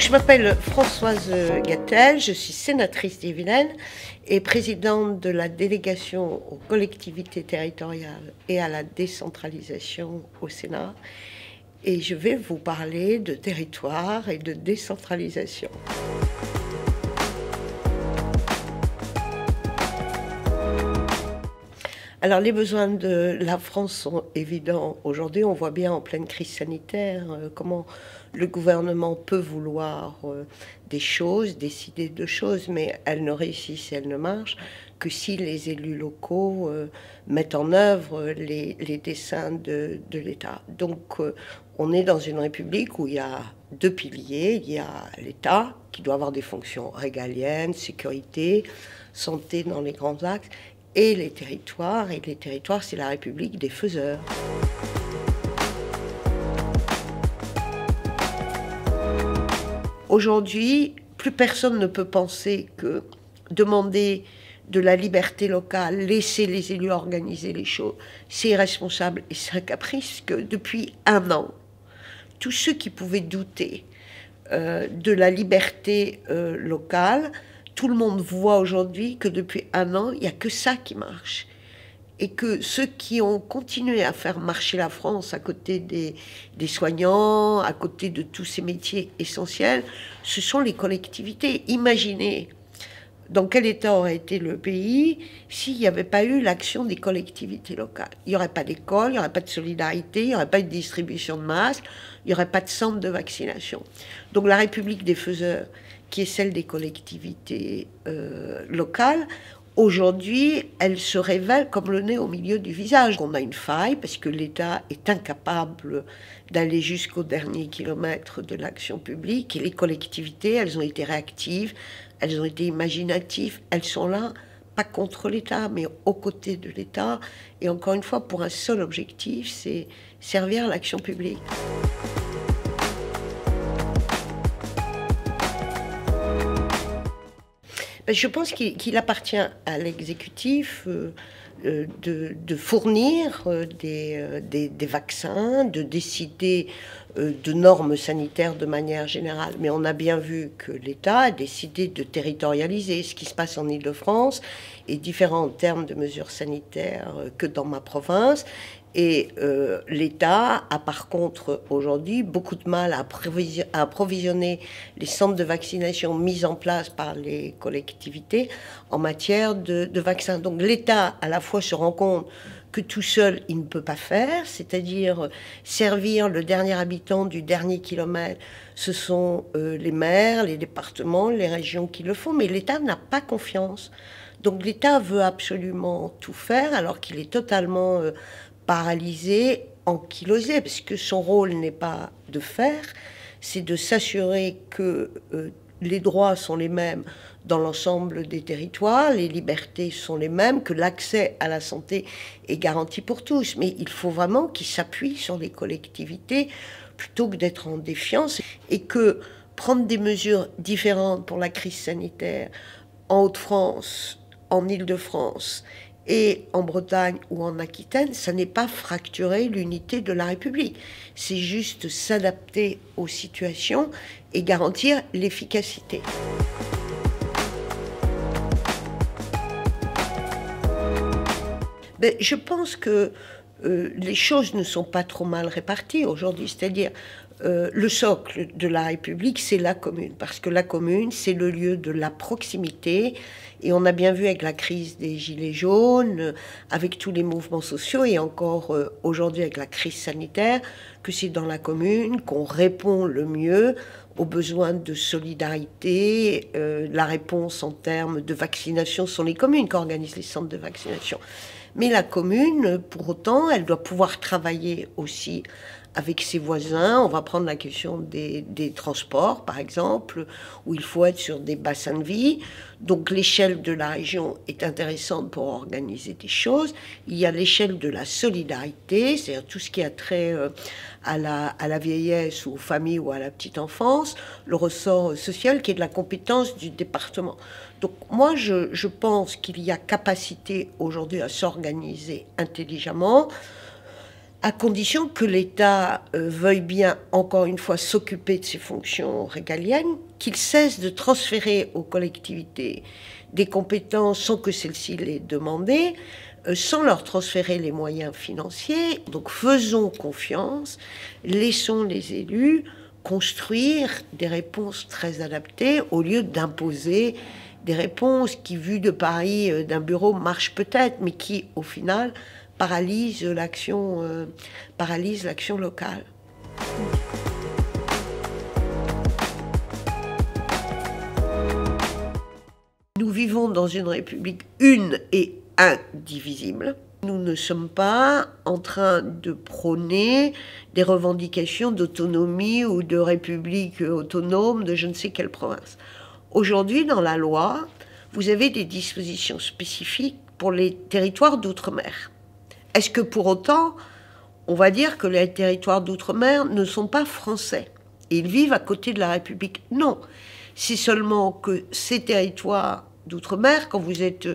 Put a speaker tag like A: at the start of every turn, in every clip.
A: Je m'appelle Françoise Gattel, je suis sénatrice d'Ille-et-Vilaine et présidente de la délégation aux collectivités territoriales et à la décentralisation au Sénat. Et je vais vous parler de territoire et de décentralisation. Alors les besoins de la France sont évidents. Aujourd'hui, on voit bien en pleine crise sanitaire comment le gouvernement peut vouloir des choses, décider de choses, mais elles ne réussissent, elles ne marchent que si les élus locaux mettent en œuvre les desseins de l'État. Donc on est dans une république où il y a deux piliers. Il y a l'État qui doit avoir des fonctions régaliennes, sécurité, santé dans les grands axes, et les territoires, c'est la République des faiseurs. Aujourd'hui, plus personne ne peut penser que demander de la liberté locale, laisser les élus organiser les choses, c'est irresponsable et c'est un caprice que depuis un an, tous ceux qui pouvaient douter de la liberté locale, tout le monde voit aujourd'hui que depuis un an, il n'y a que ça qui marche. Et que ceux qui ont continué à faire marcher la France à côté des soignants, à côté de tous ces métiers essentiels, ce sont les collectivités. Imaginez dans quel état aurait été le pays s'il n'y avait pas eu l'action des collectivités locales. Il n'y aurait pas d'école, il n'y aurait pas de solidarité, il n'y aurait pas de distribution de masques, il n'y aurait pas de centre de vaccination. Donc la République des faiseurs, qui est celle des collectivités locales, aujourd'hui, elle se révèle comme le nez au milieu du visage. On a une faille parce que l'État est incapable d'aller jusqu'au dernier kilomètre de l'action publique et les collectivités, elles ont été réactives, elles ont été imaginatives, elles sont là, pas contre l'État, mais aux côtés de l'État. Et encore une fois, pour un seul objectif, c'est servir l'action publique. Je pense qu'il appartient à l'exécutif de fournir des vaccins, de décider de normes sanitaires de manière générale. Mais on a bien vu que l'État a décidé de territorialiser. Ce qui se passe en Île-de-France est différent en termes de mesures sanitaires que dans ma province. Et l'État a par contre aujourd'hui beaucoup de mal à approvisionner les centres de vaccination mis en place par les collectivités en matière de vaccins. Donc l'État à la fois se rend compte que tout seul il ne peut pas faire, c'est-à-dire servir le dernier habitant du dernier kilomètre. Ce sont les maires, les départements, les régions qui le font, mais l'État n'a pas confiance. Donc l'État veut absolument tout faire alors qu'il est totalement paralysé, ankylosé, parce que son rôle n'est pas de faire, c'est de s'assurer que les droits sont les mêmes dans l'ensemble des territoires, les libertés sont les mêmes, que l'accès à la santé est garanti pour tous. Mais il faut vraiment qu'il s'appuie sur les collectivités plutôt que d'être en défiance et que prendre des mesures différentes pour la crise sanitaire en Hauts-de-France, en Île-de-France et en Bretagne ou en Aquitaine, ça n'est pas fracturer l'unité de la République. C'est juste s'adapter aux situations et garantir l'efficacité. Mais je pense que les choses ne sont pas trop mal réparties aujourd'hui, c'est-à-dire le socle de la République, c'est la commune, parce que la commune, c'est le lieu de la proximité, et on a bien vu avec la crise des Gilets jaunes, avec tous les mouvements sociaux, et encore aujourd'hui avec la crise sanitaire, que c'est dans la commune qu'on répond le mieux aux besoins de solidarité. La réponse en termes de vaccination sont les communes qui organisent les centres de vaccination. Mais la commune, pour autant, elle doit pouvoir travailler aussi avec ses voisins. On va prendre la question des transports, par exemple, où il faut être sur des bassins de vie. Donc l'échelle de la région est intéressante pour organiser des choses. Il y a l'échelle de la solidarité, c'est-à-dire tout ce qui a trait à la vieillesse ou aux familles ou à la petite enfance, le ressort social qui est de la compétence du département. Donc moi, je pense qu'il y a capacité aujourd'hui à s'organiser intelligemment. à condition que l'État veuille bien, encore une fois, s'occuper de ses fonctions régaliennes, qu'il cesse de transférer aux collectivités des compétences sans que celles-ci les demandent, sans leur transférer les moyens financiers. Donc faisons confiance, laissons les élus construire des réponses très adaptées au lieu d'imposer des réponses qui, vues de Paris, d'un bureau, marchent peut-être, mais qui, au final, paralysent l'action locale. Nous vivons dans une république une et indivisible. Nous ne sommes pas en train de prôner des revendications d'autonomie ou de république autonome de je ne sais quelle province. Aujourd'hui, dans la loi, vous avez des dispositions spécifiques pour les territoires d'outre-mer. Est-ce que pour autant, on va dire que les territoires d'outre-mer ne sont pas français et ils vivent à côté de la République? Non. C'est seulement que ces territoires d'outre-mer, quand vous êtes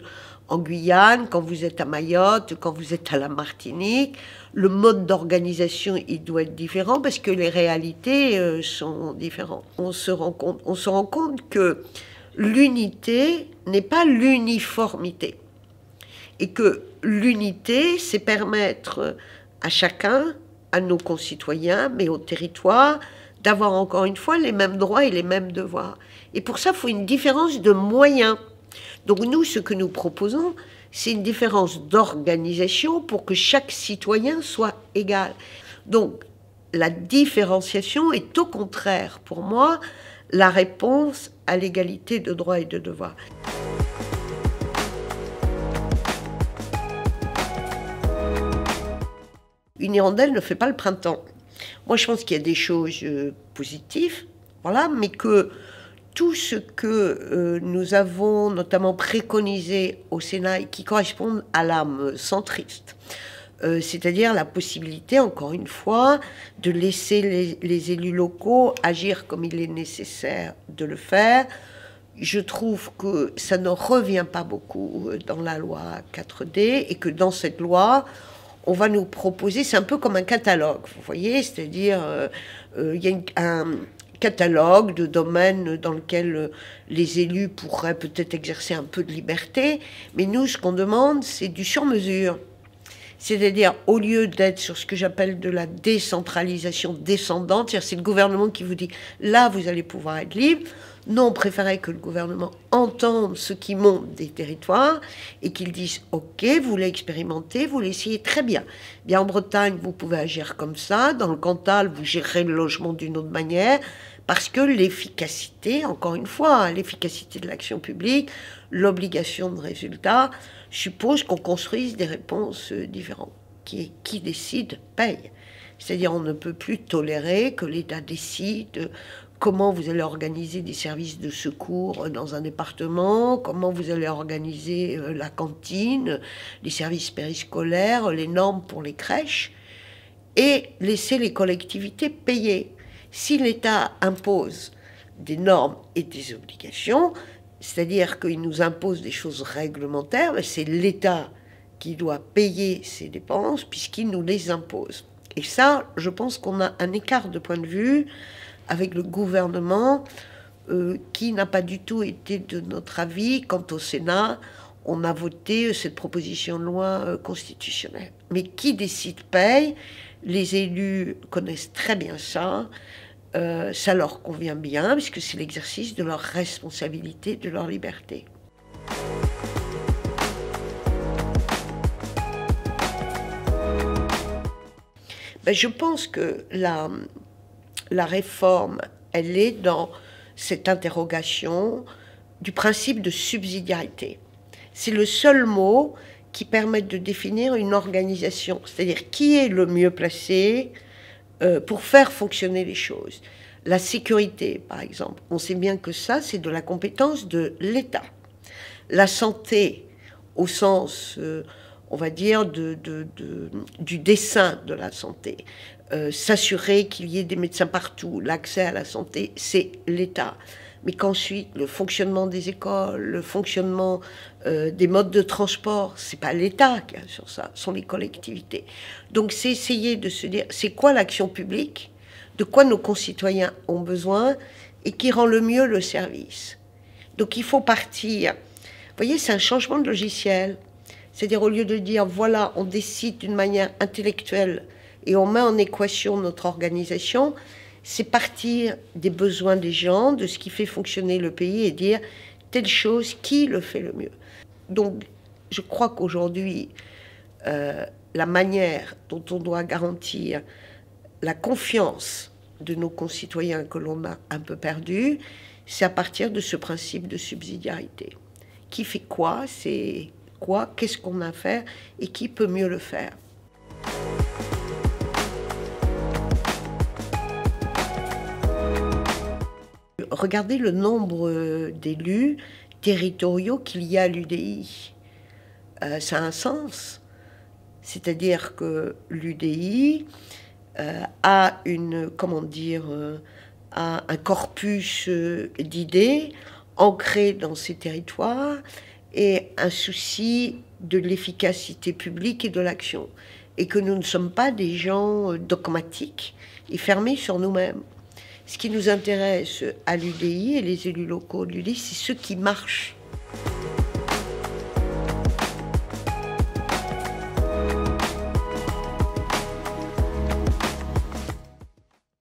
A: en Guyane, quand vous êtes à Mayotte, quand vous êtes à la Martinique, le mode d'organisation, il doit être différent parce que les réalités sont différentes. On se rend compte que l'unité n'est pas l'uniformité. Et que l'unité, c'est permettre à chacun, à nos concitoyens, mais au territoire, d'avoir encore une fois les mêmes droits et les mêmes devoirs. Et pour ça, il faut une différence de moyens. Donc nous, ce que nous proposons, c'est une différence d'organisation pour que chaque citoyen soit égal. Donc la différenciation est au contraire, pour moi, la réponse à l'égalité de droits et de devoirs. Une hirondelle ne fait pas le printemps. Moi, je pense qu'il y a des choses positives, voilà, mais que tout ce que nous avons notamment préconisé au Sénat et qui correspondent à l'âme centriste, c'est-à-dire la possibilité, encore une fois, de laisser les élus locaux agir comme il est nécessaire de le faire. Je trouve que ça ne revient pas beaucoup dans la loi 4D et que dans cette loi, on va nous proposer, c'est un peu comme un catalogue, vous voyez, c'est-à-dire il y a un catalogue de domaines dans lequel les élus pourraient peut-être exercer un peu de liberté, mais nous, ce qu'on demande, c'est du sur-mesure. C'est-à-dire, au lieu d'être sur ce que j'appelle de la décentralisation descendante, c'est-à-dire c'est le gouvernement qui vous dit, là, vous allez pouvoir être libre. Non, on préférait que le gouvernement entende ce qui monte des territoires et qu'il dise, OK, vous l'expérimentez, vous l'essayez très bien. Bien, en Bretagne, vous pouvez agir comme ça. Dans le Cantal, vous gérerez le logement d'une autre manière. Parce que l'efficacité, encore une fois, l'efficacité de l'action publique, l'obligation de résultat, suppose qu'on construise des réponses différentes. Qui décide, paye. C'est-à-dire on ne peut plus tolérer que l'État décide comment vous allez organiser des services de secours dans un département, comment vous allez organiser la cantine, les services périscolaires, les normes pour les crèches, et laisser les collectivités payer. Si l'État impose des normes et des obligations, c'est-à-dire qu'il nous impose des choses réglementaires, c'est l'État qui doit payer ces dépenses puisqu'il nous les impose. Et ça, je pense qu'on a un écart de point de vue avec le gouvernement qui n'a pas du tout été de notre avis quand au Sénat, on a voté cette proposition de loi constitutionnelle. Mais qui décide paye. Les élus connaissent très bien ça. Ça leur convient bien, puisque c'est l'exercice de leur responsabilité, de leur liberté. Ben, je pense que la réforme, elle est dans cette interrogation du principe de subsidiarité. C'est le seul mot qui permet de définir une organisation, c'est-à-dire qui est le mieux placé pour faire fonctionner les choses. La sécurité, par exemple, on sait bien que ça, c'est de la compétence de l'État. La santé, au sens, on va dire, du dessein de la santé, s'assurer qu'il y ait des médecins partout, l'accès à la santé, c'est l'État. mais qu'ensuite le fonctionnement des écoles, le fonctionnement des modes de transport, c'est pas l'État qui assure ça, ce sont les collectivités. Donc c'est essayer de se dire, c'est quoi l'action publique, de quoi nos concitoyens ont besoin et qui rend le mieux le service. Donc il faut partir. Vous voyez, c'est un changement de logiciel. C'est-à-dire au lieu de dire, voilà, on décide d'une manière intellectuelle et on met en équation notre organisation, c'est partir des besoins des gens, de ce qui fait fonctionner le pays et dire telle chose, qui le fait le mieux. Donc, je crois qu'aujourd'hui, la manière dont on doit garantir la confiance de nos concitoyens que l'on a un peu perdu, c'est à partir de ce principe de subsidiarité. Qui fait quoi, c'est quoi, qu'est-ce qu'on a à faire et qui peut mieux le faire. Regardez le nombre d'élus territoriaux qu'il y a à l'UDI. Ça a un sens. C'est-à-dire que l'UDI a a un corpus d'idées ancré dans ces territoires et un souci de l'efficacité publique et de l'action. Et que nous ne sommes pas des gens dogmatiques et fermés sur nous-mêmes. Ce qui nous intéresse à l'UDI et les élus locaux de l'UDI, c'est ce qui marche.